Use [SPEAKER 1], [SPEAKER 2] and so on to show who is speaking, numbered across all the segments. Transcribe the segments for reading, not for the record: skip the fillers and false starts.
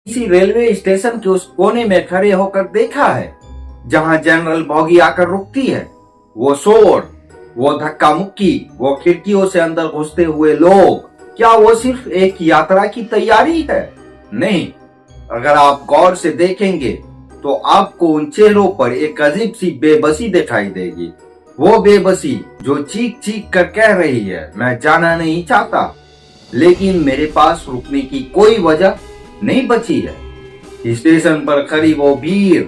[SPEAKER 1] किसी railway station के उस कोने में खड़े होकर देखा है जहां जनरल बॉगी आकर रुकती है? वो शोर, वो धक्का मुक्की, वो खिड़कियों से अंदर घुसते हुए लोग, क्या वो सिर्फ एक यात्रा की तैयारी है? नहीं, अगर आप गौर से देखेंगे तो आपको उन चेहरों पर एक अजीब सी बेबसी दिखाई देगी। वो बेबसी जो चीख चीख कर कह रही है, मैं जाना नहीं चाहता, लेकिन मेरे पास रुकने की कोई वजह नहीं बची है। स्टेशन पर खड़ी वो भीड़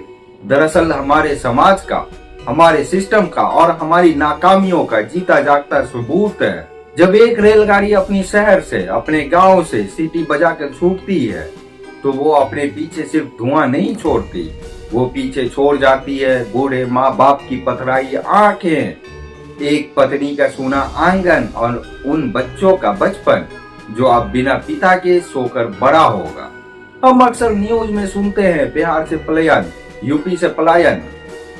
[SPEAKER 1] दरअसल हमारे समाज का, हमारे सिस्टम का और हमारी नाकामियों का जीता जागता सबूत है। जब एक रेलगाड़ी अपनी शहर से, अपने गांव से सीटी बजाकर छूटती है तो वो अपने पीछे सिर्फ धुआं नहीं छोड़ती, वो पीछे छोड़ जाती है बूढ़े माँ बाप की पथराई आंखें, एक पत्नी का सूना आंगन और उन बच्चों का बचपन जो अब बिना पिता के सोकर बड़ा होगा। हम अक्सर न्यूज में सुनते हैं बिहार से पलायन, यूपी से पलायन,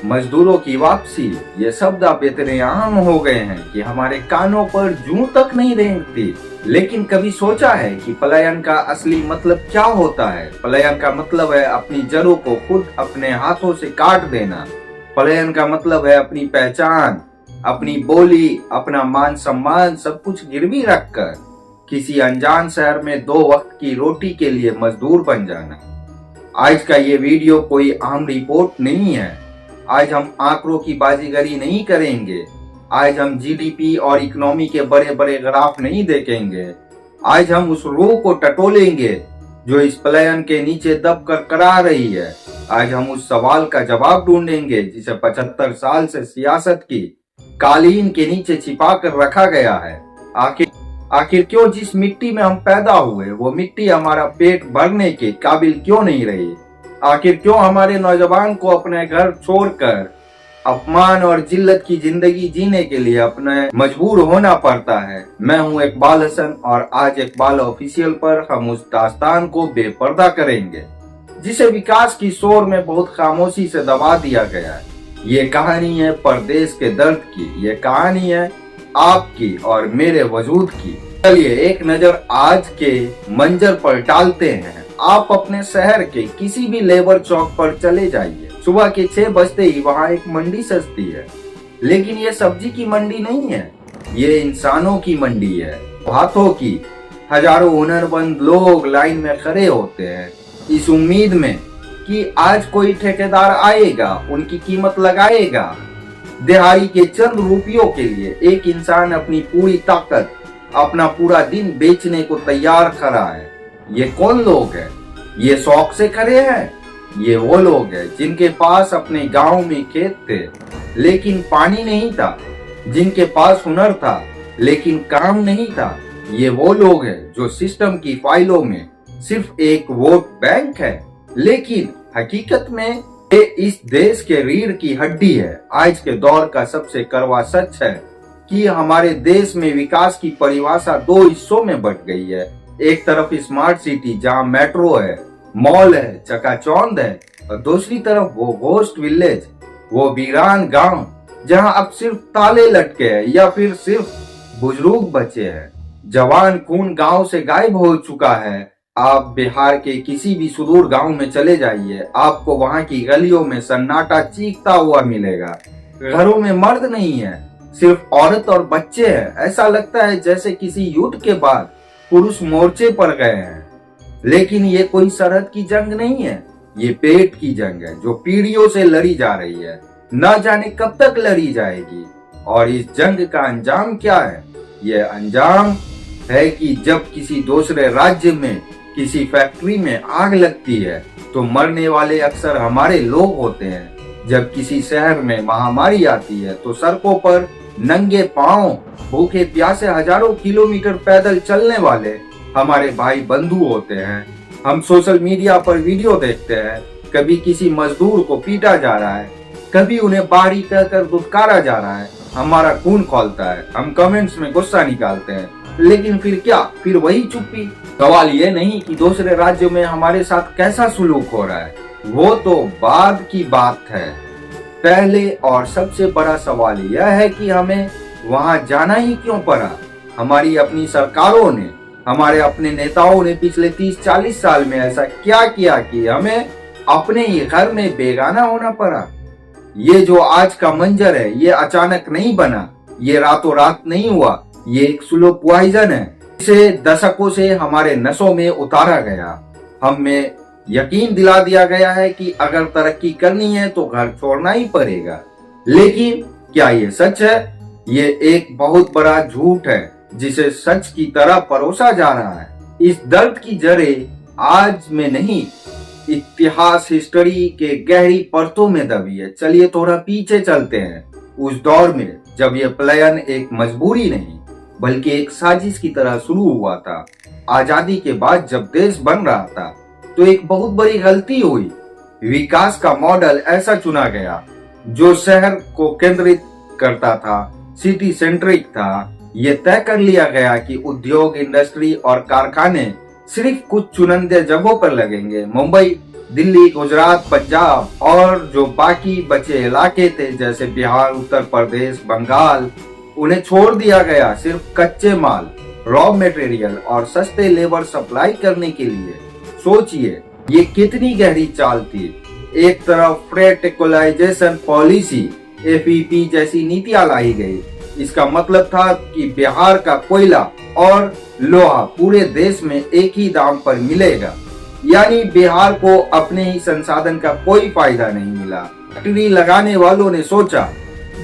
[SPEAKER 1] मजदूरों की वापसी। ये शब्द अब इतने आम हो गए हैं कि हमारे कानों पर जूं तक नहीं रेंगती। लेकिन कभी सोचा है कि पलायन का असली मतलब क्या होता है? पलायन का मतलब है अपनी जड़ों को खुद अपने हाथों से काट देना। पलायन का मतलब है अपनी पहचान, अपनी बोली, अपना मान सम्मान सब कुछ गिरवी रखकर किसी अनजान शहर में 2 वक्त की रोटी के लिए मजदूर बन जाना। आज का ये वीडियो कोई आम रिपोर्ट नहीं है। आज हम आंकड़ों की बाजीगरी नहीं करेंगे। आज हम जीडीपी और इकोनॉमी के बड़े बड़े ग्राफ नहीं देखेंगे। आज हम उस रूह को टटोलेंगे जो इस पलायन के नीचे दब कर करा रही है। आज हम उस सवाल का जवाब ढूंढेंगे जिसे 75 साल से सियासत की कालीन के नीचे छिपा कर रखा गया है। आखिर क्यों जिस मिट्टी में हम पैदा हुए वो मिट्टी हमारा पेट भरने के काबिल क्यों नहीं रही? आखिर क्यों हमारे नौजवान को अपने घर छोड़कर अपमान और जिल्लत की जिंदगी जीने के लिए अपने मजबूर होना पड़ता है? मैं हूं इकबाल हसन और आज इकबाल ऑफिशियल पर हम उस दास्तान को बेपर्दा करेंगे जिसे विकास की शोर में बहुत खामोशी से दबा दिया गया है। ये कहानी है परदेश के दर्द की, ये कहानी है आपकी और मेरे वजूद की। चलिए एक नजर आज के मंजर पर डालते हैं। आप अपने शहर के किसी भी लेबर चौक पर चले जाइए, सुबह के 6 बजते ही वहाँ एक मंडी सजती है। लेकिन ये सब्जी की मंडी नहीं है, ये इंसानों की मंडी है, हाथों की। हजारों हुनरमंद लोग लाइन में खड़े होते हैं इस उम्मीद में कि आज कोई ठेकेदार आएगा, उनकी कीमत लगाएगा। दिहाड़ी के चंद रुपयों के लिए एक इंसान अपनी पूरी ताकत, अपना पूरा दिन बेचने को तैयार खड़ा है। ये कौन लोग हैं? ये शौक से खड़े हैं। ये वो लोग हैं जिनके पास अपने गांव में खेत थे लेकिन पानी नहीं था, जिनके पास हुनर था लेकिन काम नहीं था। ये वो लोग हैं जो सिस्टम की फाइलों में सिर्फ एक वोट बैंक है, लेकिन हकीकत में ये इस देश के रीढ़ की हड्डी है। आज के दौर का सबसे कड़वा सच है कि हमारे देश में विकास की परिभाषा 2 हिस्सों में बंट गई है। एक तरफ स्मार्ट सिटी जहाँ मेट्रो है, मॉल है, चकाचौंध है, और दूसरी तरफ वो घोस्ट विलेज, वो वीरान गांव जहाँ अब सिर्फ ताले लटके हैं या फिर सिर्फ बुजुर्ग बचे हैं। जवान खून गांव से गायब हो चुका है। आप बिहार के किसी भी सुदूर गांव में चले जाइए, आपको वहां की गलियों में सन्नाटा चीखता हुआ मिलेगा। घरों में मर्द नहीं है, सिर्फ औरत और बच्चे हैं। ऐसा लगता है जैसे किसी युद्ध के बाद पुरुष मोर्चे पर गए हैं। लेकिन ये कोई सरहद की जंग नहीं है, ये पेट की जंग है जो पीढ़ियों से लड़ी जा रही है, न जाने कब तक लड़ी जाएगी। और इस जंग का अंजाम क्या है? ये अंजाम है कि जब किसी दूसरे राज्य में, किसी फैक्ट्री में आग लगती है तो मरने वाले अक्सर हमारे लोग होते हैं। जब किसी शहर में महामारी आती है तो सड़कों पर नंगे पांव, भूखे प्यासे हजारों किलोमीटर पैदल चलने वाले हमारे भाई बंधु होते हैं। हम सोशल मीडिया पर वीडियो देखते हैं, कभी किसी मजदूर को पीटा जा रहा है, कभी उन्हें बाहरी कहकर दुत्कारा जा रहा है। हमारा खून खौलता है, हम कमेंट्स में गुस्सा निकालते हैं, लेकिन फिर क्या? फिर वही चुप्पी। सवाल ये नहीं कि दूसरे राज्यों में हमारे साथ कैसा सुलूक हो रहा है, वो तो बाद की बात है। पहले और सबसे बड़ा सवाल यह है कि हमें वहां जाना ही क्यों पड़ा? हमारी अपनी सरकारों ने हमारे अपने नेताओं ने पिछले 30-40 साल में ऐसा क्या किया कि हमें अपने ही घर में बेगाना होना पड़ा। ये जो आज का मंजर है, ये अचानक नहीं बना, ये रातों रात नहीं हुआ, ये एक स्लो पॉइजन है। इसे दशकों से हमारे नसों में उतारा गया। हमें यकीन दिला दिया गया है कि अगर तरक्की करनी है तो घर छोड़ना ही पड़ेगा। लेकिन क्या ये सच है? ये एक बहुत बड़ा झूठ है जिसे सच की तरह परोसा जा रहा है। इस दर्द की जड़ें आज में नहीं, इतिहास हिस्ट्री के गहरी परतों में दबी है। चलिए थोड़ा पीछे चलते हैं, उस दौर में जब यह पलायन एक मजबूरी नहीं बल्कि एक साजिश की तरह शुरू हुआ था। आजादी के बाद जब देश बन रहा था तो एक बहुत बड़ी गलती हुई। विकास का मॉडल ऐसा चुना गया जो शहर को केंद्रित करता था, सिटी सेंट्रिक था। ये तय कर लिया गया कि उद्योग, इंडस्ट्री और कारखाने सिर्फ कुछ चुनिंदा जगहों पर लगेंगे। मुंबई, दिल्ली, गुजरात, पंजाब और जो बाकी बचे इलाके थे जैसे बिहार, उत्तर प्रदेश, बंगाल, उन्हें छोड़ दिया गया सिर्फ कच्चे माल, रॉ मटेरियल और सस्ते लेबर सप्लाई करने के लिए। सोचिए ये कितनी गहरी चाल थी। एक तरफ फ्रेट इक्वलाइजेशन पॉलिसी एफईपी जैसी नीतियां लाई गई। इसका मतलब था कि बिहार का कोयला और लोहा पूरे देश में एक ही दाम पर मिलेगा, यानी बिहार को अपने ही संसाधन का कोई फायदा नहीं मिला। फैक्ट्री लगाने वालों ने सोचा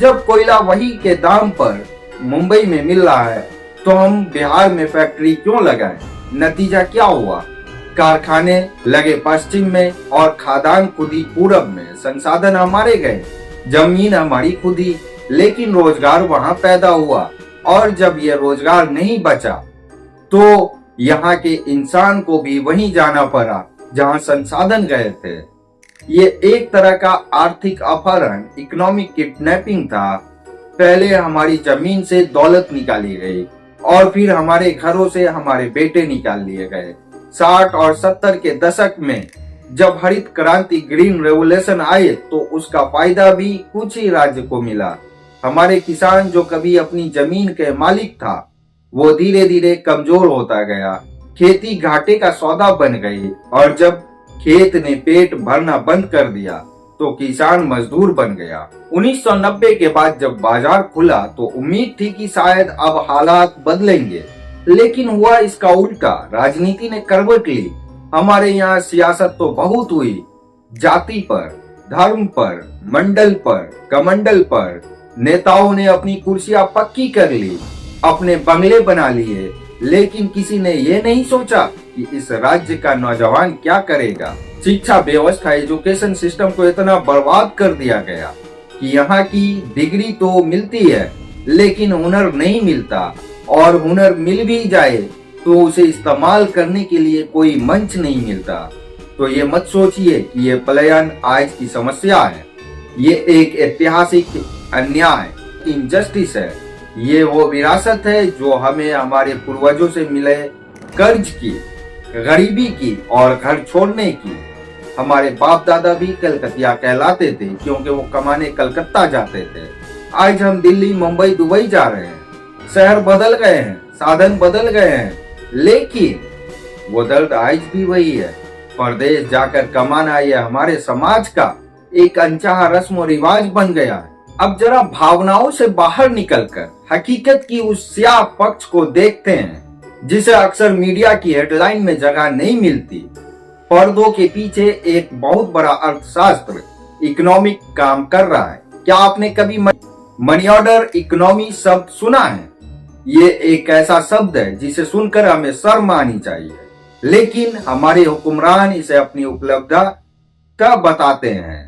[SPEAKER 1] जब कोयला वही के दाम पर मुंबई में मिल रहा है तो हम बिहार में फैक्ट्री क्यों लगाएं? नतीजा क्या हुआ? कारखाने लगे पश्चिम में और खादान खुदी पूरब में। संसाधन हमारे गए, जमीन हमारी खुदी, लेकिन रोजगार वहां पैदा हुआ। और जब यह रोजगार नहीं बचा तो यहाँ के इंसान को भी वहीं जाना पड़ा जहां संसाधन गए थे। ये एक तरह का आर्थिक अपहरण, इकोनॉमिक किडनैपिंग था। पहले हमारी जमीन से दौलत निकाली गई और फिर हमारे घरों से हमारे बेटे निकाल लिए गए। 60 और 70 के दशक में जब हरित क्रांति, ग्रीन रेवोल्यूशन आए तो उसका फायदा भी कुछ ही राज्य को मिला। हमारे किसान जो कभी अपनी जमीन के मालिक था वो धीरे धीरे कमजोर होता गया। खेती घाटे का सौदा बन गई और जब खेत ने पेट भरना बंद कर दिया तो किसान मजदूर बन गया। 1990 के बाद जब बाजार खुला तो उम्मीद थी कि शायद अब हालात बदलेंगे, लेकिन हुआ इसका उल्टा। राजनीति ने करवट ली। हमारे यहाँ सियासत तो बहुत हुई, जाति पर, धर्म पर, मंडल पर, कमंडल पर। नेताओं ने अपनी कुर्सियां पक्की कर ली, अपने बंगले बना लिए, लेकिन किसी ने ये नहीं सोचा कि इस राज्य का नौजवान क्या करेगा। शिक्षा व्यवस्था, एजुकेशन सिस्टम को इतना बर्बाद कर दिया गया कि यहाँ की डिग्री तो मिलती है लेकिन हुनर नहीं मिलता, और हुनर मिल भी जाए तो उसे इस्तेमाल करने के लिए कोई मंच नहीं मिलता। तो ये मत सोचिए कि ये पलायन आज की समस्या है। ये एक ऐतिहासिक अन्याय, इनजस्टिस है। ये वो विरासत है जो हमें हमारे पूर्वजों से मिले कर्ज की, गरीबी की और घर छोड़ने की। हमारे बाप दादा भी कलकतिया कहलाते थे क्योंकि वो कमाने कलकत्ता जाते थे। आज हम दिल्ली, मुंबई, दुबई जा रहे हैं। शहर बदल गए हैं, साधन बदल गए हैं, लेकिन वो दर्द आज भी वही है। परदेश जाकर कमाना यह हमारे समाज का एक अनचाहा रस्म और रिवाज बन गया है। अब जरा भावनाओं से बाहर निकलकर हकीकत की उस स्याह पक्ष को देखते हैं जिसे अक्सर मीडिया की हेडलाइन में जगह नहीं मिलती। पर्दों के पीछे एक बहुत बड़ा अर्थशास्त्र, इकोनॉमिक काम कर रहा है। क्या आपने कभी मनी ऑर्डर इकोनॉमी शब्द सुना है? ये एक ऐसा शब्द है जिसे सुनकर हमें शर्म आनी चाहिए, लेकिन हमारे हुक्मरान इसे अपनी उपलब्धता बताते हैं।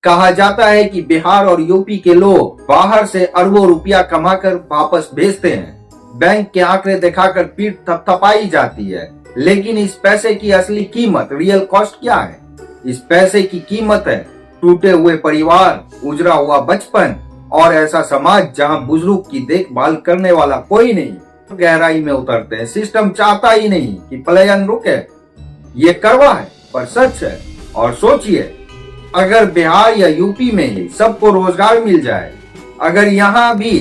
[SPEAKER 1] कहा जाता है कि बिहार और यूपी के लोग बाहर से अरबों रुपया कमाकर वापस भेजते हैं। बैंक के आंकड़े दिखाकर पीठ थपथपाई जाती है, लेकिन इस पैसे की असली कीमत, रियल कॉस्ट क्या है? इस पैसे की कीमत है टूटे हुए परिवार, उजड़ा हुआ बचपन और ऐसा समाज जहां बुजुर्ग की देखभाल करने वाला कोई नहीं। गहराई में उतरते हैं। सिस्टम चाहता ही नहीं कि पलायन रुके। ये कड़वा है पर सच है। और सोचिए, अगर बिहार या यूपी में ही सबको रोजगार मिल जाए, अगर यहाँ भी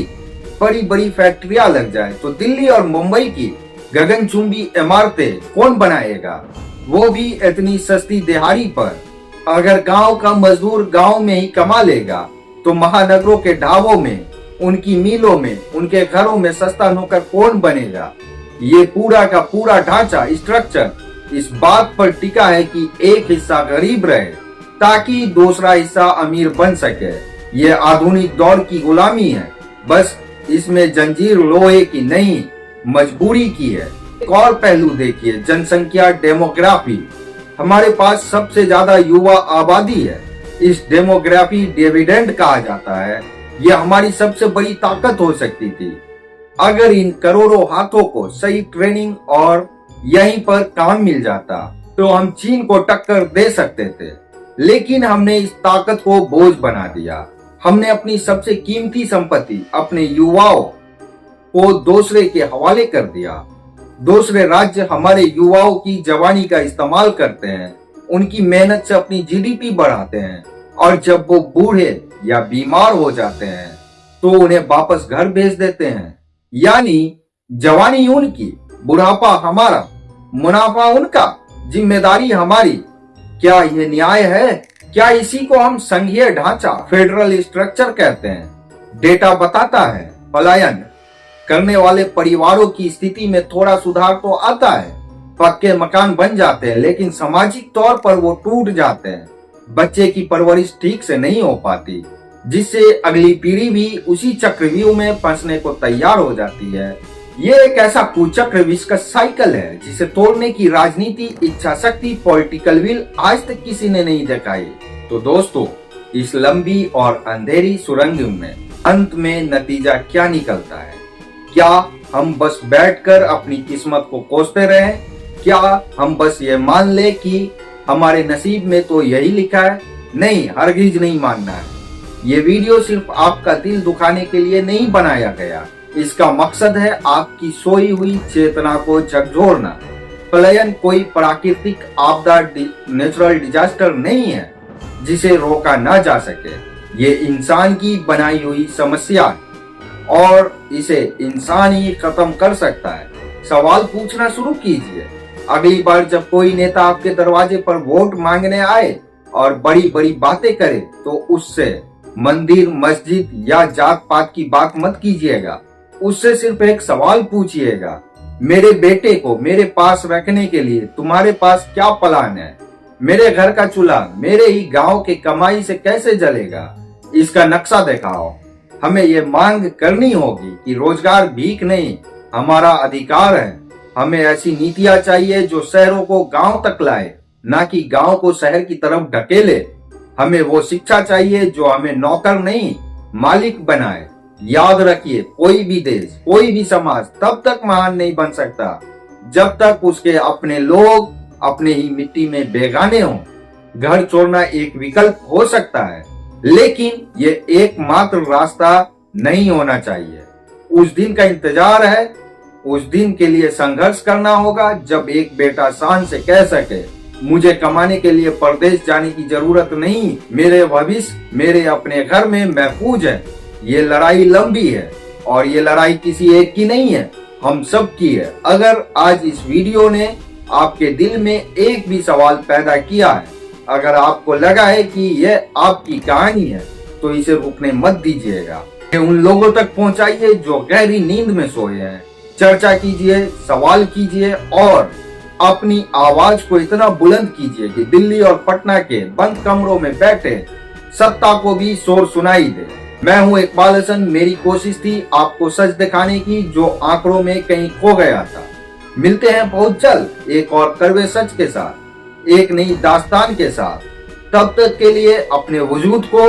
[SPEAKER 1] बड़ी बड़ी फैक्ट्रियां लग जाए, तो दिल्ली और मुंबई की गगनचुंबी इमारतें कौन बनाएगा, वो भी इतनी सस्ती दिहाड़ी पर। अगर गांव का मजदूर गांव में ही कमा लेगा तो महानगरों के ढाबों में, उनकी मिलों में, उनके घरों में सस्ता नौकर कौन बनेगा। ये पूरा का पूरा ढांचा, स्ट्रक्चर इस बात पर टिका है कि एक हिस्सा गरीब रहे ताकि दूसरा हिस्सा अमीर बन सके। ये आधुनिक दौर की गुलामी है, बस इसमें जंजीर लोहे की नहीं, मजबूरी की है। एक और पहलू देखिए, जनसंख्या, डेमोग्राफी। हमारे पास सबसे ज्यादा युवा आबादी है। इस डेमोग्राफी डिविडेंड कहा जाता है। यह हमारी सबसे बड़ी ताकत हो सकती थी अगर इन करोड़ों हाथों को सही ट्रेनिंग और यहीं पर काम मिल जाता तो हम चीन को टक्कर दे सकते थे। लेकिन हमने इस ताकत को बोझ बना दिया। हमने अपनी सबसे कीमती संपत्ति, अपने युवाओं को दूसरे के हवाले कर दिया। दूसरे राज्य हमारे युवाओं की जवानी का इस्तेमाल करते हैं, उनकी मेहनत से अपनी जीडीपी बढ़ाते हैं, और जब वो बूढ़े या बीमार हो जाते हैं तो उन्हें वापस घर भेज देते हैं। यानी जवानी उनकी, बुढ़ापा हमारा, मुनाफा उनका, जिम्मेदारी हमारी। क्या यह न्याय है? क्या इसी को हम संघीय ढांचा, फेडरल स्ट्रक्चर कहते हैं? डेटा बताता है पलायन करने वाले परिवारों की स्थिति में थोड़ा सुधार तो आता है। पक्के मकान बन जाते हैं, लेकिन सामाजिक तौर पर वो टूट जाते हैं। बच्चे की परवरिश ठीक से नहीं हो पाती, जिससे अगली पीढ़ी भी उसी चक्रव्यूह में फंसने को तैयार हो जाती है। ये एक ऐसा कुचक्र विस्कस साइकिल है जिसे तोड़ने की राजनीति, इच्छा शक्ति, पॉलिटिकल विल आज तक किसी ने नहीं दिखाई। तो दोस्तों, इस लंबी और अंधेरी सुरंग में अंत में नतीजा क्या निकलता है? क्या हम बस बैठकर अपनी किस्मत को कोसते रहें? क्या हम बस ये मान ले कि हमारे नसीब में तो यही लिखा है? नहीं, हरगिज नहीं मानना है। ये वीडियो सिर्फ आपका दिल दुखाने के लिए नहीं बनाया गया। इसका मकसद है आपकी सोई हुई चेतना को झकझोरना। पलायन कोई प्राकृतिक आपदा, नेचुरल डिजास्टर नहीं है जिसे रोका ना जा सके। ये इंसान की बनाई हुई समस्या है और इसे इंसान ही खत्म कर सकता है। सवाल पूछना शुरू कीजिए। अगली बार जब कोई नेता आपके दरवाजे पर वोट मांगने आए और बड़ी बड़ी बातें करे तो उससे मंदिर, मस्जिद या जात पात की बात मत कीजिएगा। उससे सिर्फ एक सवाल पूछिएगा, मेरे बेटे को मेरे पास रखने के लिए तुम्हारे पास क्या प्लान है? मेरे घर का चूल्हा मेरे ही गांव के कमाई से कैसे जलेगा? इसका नक्शा दिखाओ। हमें ये मांग करनी होगी कि रोजगार भीख नहीं, हमारा अधिकार है। हमें ऐसी नीतियां चाहिए जो शहरों को गांव तक लाए, ना कि गांव को शहर की तरफ ढकेले। हमें वो शिक्षा चाहिए जो हमें नौकर नहीं, मालिक बनाए। याद रखिए, कोई भी देश, कोई भी समाज तब तक महान नहीं बन सकता जब तक उसके अपने लोग अपने ही मिट्टी में बेगाने हों। घर छोड़ना एक विकल्प हो सकता है, लेकिन ये एकमात्र रास्ता नहीं होना चाहिए। उस दिन का इंतजार है, उस दिन के लिए संघर्ष करना होगा जब एक बेटा शान से कह सके, मुझे कमाने के लिए परदेश जाने की जरूरत नहीं, मेरे भविष्य मेरे अपने घर में महफूज है। ये लड़ाई लंबी है और ये लड़ाई किसी एक की नहीं है, हम सब की है। अगर आज इस वीडियो ने आपके दिल में एक भी सवाल पैदा किया है, अगर आपको लगा है कि यह आपकी कहानी है, तो इसे रुकने मत दीजिएगा। उन लोगों तक पहुंचाइए जो गहरी नींद में सोए हैं। चर्चा कीजिए, सवाल कीजिए और अपनी आवाज को इतना बुलंद कीजिए कि दिल्ली और पटना के बंद कमरों में बैठे सत्ता को भी शोर सुनाई दे। मैं हूं इकबाल हसन। मेरी कोशिश थी आपको सच दिखाने की जो आंकड़ों में कहीं खो गया था। मिलते हैं बहुत जल्द एक और कड़वे सच के साथ, एक नई दास्तान के साथ। तब तक के लिए अपने वजूद को